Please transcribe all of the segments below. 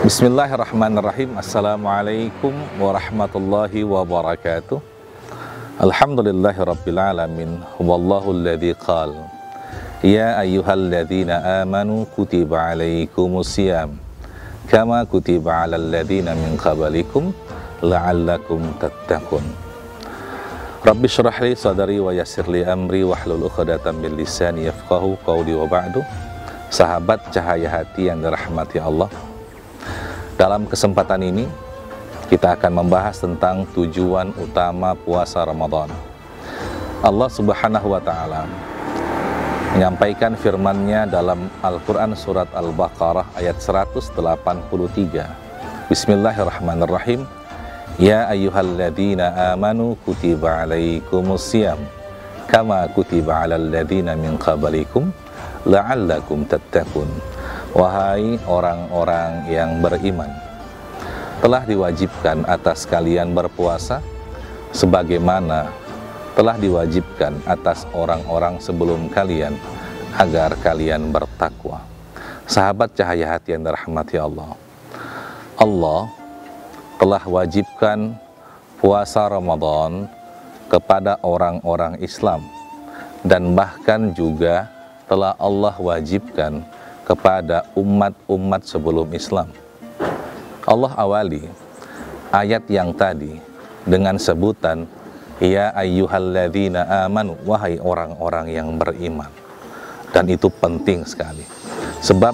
Bismillahirrahmanirrahim. Assalamualaikum warahmatullahi wabarakatuh. Alhamdulillahirabbil alamin. Wallahu alladzi qala ya ayyuhalladzina amanu kutiba alaikumusiyam kama kutiba alal ladzina min qablikum la'allakum tattaqun. Rabbi shrah li sadri wa yassir li amri wahlul 'uqdatam min lisani yafqahu qawli wa ba'du. Sahabat cahaya hati yang dirahmati Allah, dalam kesempatan ini kita akan membahas tentang tujuan utama puasa Ramadan. Allah Subhanahu wa Ta'ala menyampaikan firman-Nya dalam Al-Quran surat Al-Baqarah ayat 183. Bismillahirrahmanirrahim. Ya ayyuhalladzina amanu kutiba alaikumusiyam kama kutiba alal ladzina min qablikum la'allakum tattaqun. Wahai orang-orang yang beriman, telah diwajibkan atas kalian berpuasa sebagaimana telah diwajibkan atas orang-orang sebelum kalian agar kalian bertakwa. Sahabat cahaya hati yang dirahmati Allah, Allah telah wajibkan puasa Ramadan kepada orang-orang Islam, dan bahkan juga telah Allah wajibkan kepada umat-umat sebelum Islam. Allah awali ayat yang tadi dengan sebutan ya ayyuhalladzina amanu, wahai orang-orang yang beriman. Dan itu penting sekali, sebab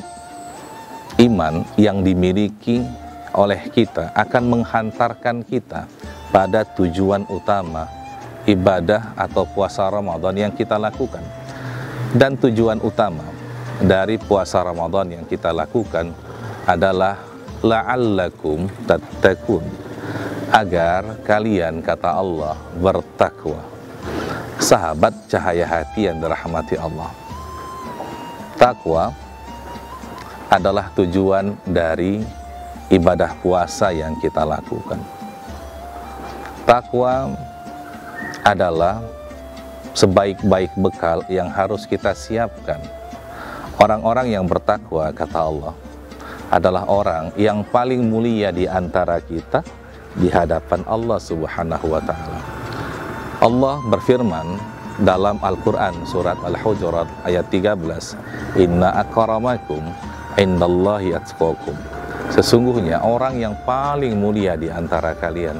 iman yang dimiliki oleh kita akan menghantarkan kita pada tujuan utama ibadah atau puasa Ramadan yang kita lakukan. Dan tujuan utama dari puasa Ramadan yang kita lakukan adalah la'allakum tattaqun, agar kalian, kata Allah, bertakwa. Sahabat cahaya hati yang dirahmati Allah, takwa adalah tujuan dari ibadah puasa yang kita lakukan. Takwa adalah sebaik-baik bekal yang harus kita siapkan. Orang-orang yang bertakwa, kata Allah, adalah orang yang paling mulia di antara kita di hadapan Allah Subhanahu wa Ta'ala. Allah berfirman dalam Al-Quran surat Al-Hujurat ayat 13, Inna akramakum indallahi atqakum. Sesungguhnya orang yang paling mulia di antara kalian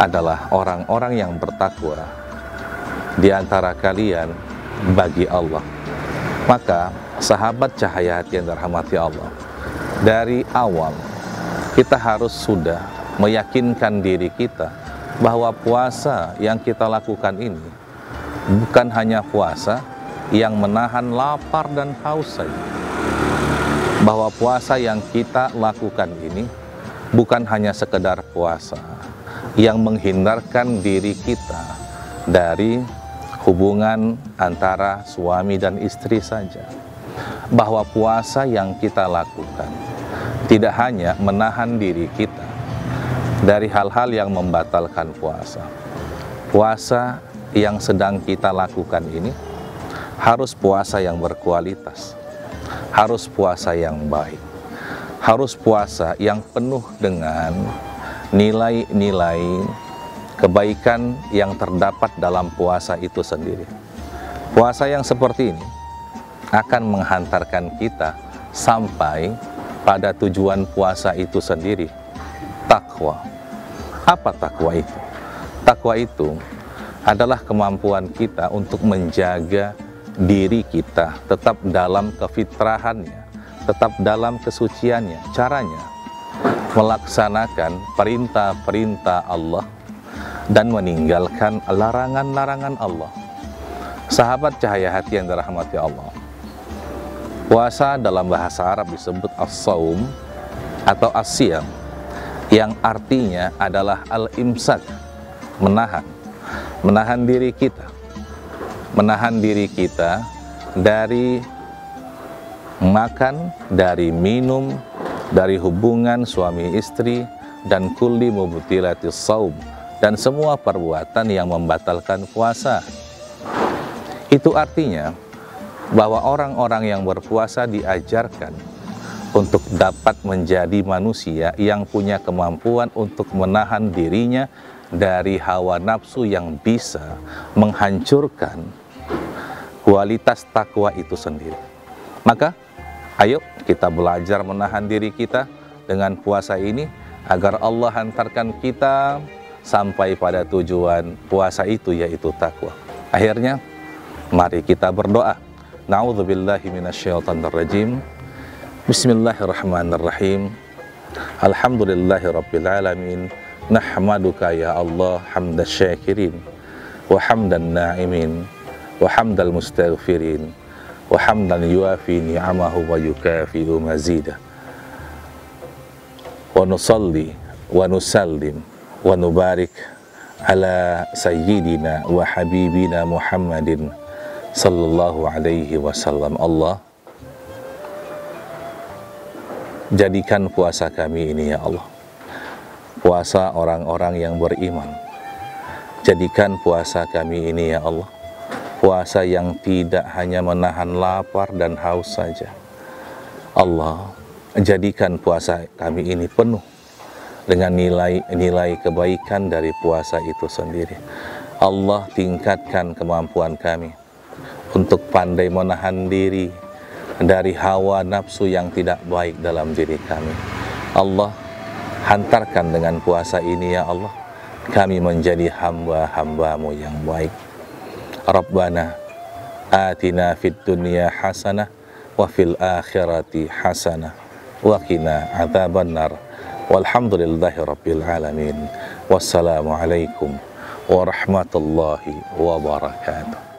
adalah orang-orang yang bertakwa di antara kalian bagi Allah. Maka sahabat cahaya hati yang dirahmati Allah, dari awal kita harus sudah meyakinkan diri kita bahwa puasa yang kita lakukan ini bukan hanya puasa yang menahan lapar dan haus saja. Bahwa puasa yang kita lakukan ini bukan hanya sekedar puasa yang menghindarkan diri kita dari hubungan antara suami dan istri saja. Bahwa puasa yang kita lakukan tidak hanya menahan diri kita dari hal-hal yang membatalkan puasa. Puasa yang sedang kita lakukan ini harus puasa yang berkualitas, harus puasa yang baik, harus puasa yang penuh dengan nilai-nilai kebaikan yang terdapat dalam puasa itu sendiri. Puasa yang seperti ini akan menghantarkan kita sampai pada tujuan puasa itu sendiri, takwa. Apa takwa itu? Takwa itu adalah kemampuan kita untuk menjaga diri kita tetap dalam kefitrahannya, tetap dalam kesuciannya. Caranya melaksanakan perintah-perintah Allah dan meninggalkan larangan-larangan Allah. Sahabat cahaya hati yang dirahmati Allah, puasa dalam bahasa Arab disebut as-saum atau as-siyam, yang artinya adalah al-imsak, menahan diri kita dari makan, dari minum, dari hubungan suami istri, dan kulli mubtilatis saum, dan semua perbuatan yang membatalkan puasa. Itu artinya bahwa orang-orang yang berpuasa diajarkan untuk dapat menjadi manusia yang punya kemampuan untuk menahan dirinya dari hawa nafsu yang bisa menghancurkan kualitas takwa itu sendiri. Maka ayo kita belajar menahan diri kita dengan puasa ini agar Allah hantarkan kita sampai pada tujuan puasa itu, yaitu takwa. Akhirnya mari kita berdoa. Na'udzubillahi minasyaitonirrajim. Bismillahirrahmanirrahim. Alhamdulillahirabbil alamin. Nahmaduka ya Allah hamdas syakirin wa hamdan na'imin wa hamdal mustaghfirin wa hamdan yuafi ni'amahu wa yukafi'u mazidah. Wa nusalli wa nusallim wa nubarik ala sayyidina wa habibina Muhammadin sallallahu alaihi wasallam. Allah, jadikan puasa kami ini ya Allah puasa orang-orang yang beriman. Jadikan puasa kami ini ya Allah puasa yang tidak hanya menahan lapar dan haus saja. Allah, jadikan puasa kami ini penuh dengan nilai-nilai kebaikan dari puasa itu sendiri. Allah, tingkatkan kemampuan kami untuk pandai menahan diri dari hawa nafsu yang tidak baik dalam diri kami. Allah, hantarkan dengan puasa ini ya Allah kami menjadi hamba-hambamu yang baik. Rabbana atina fid dunya hasanah wa fil akhirati hasanah wa qina adzabannar. Walhamdulillahi rabbil alamin. Wassalamualaikum warahmatullahi wabarakatuh.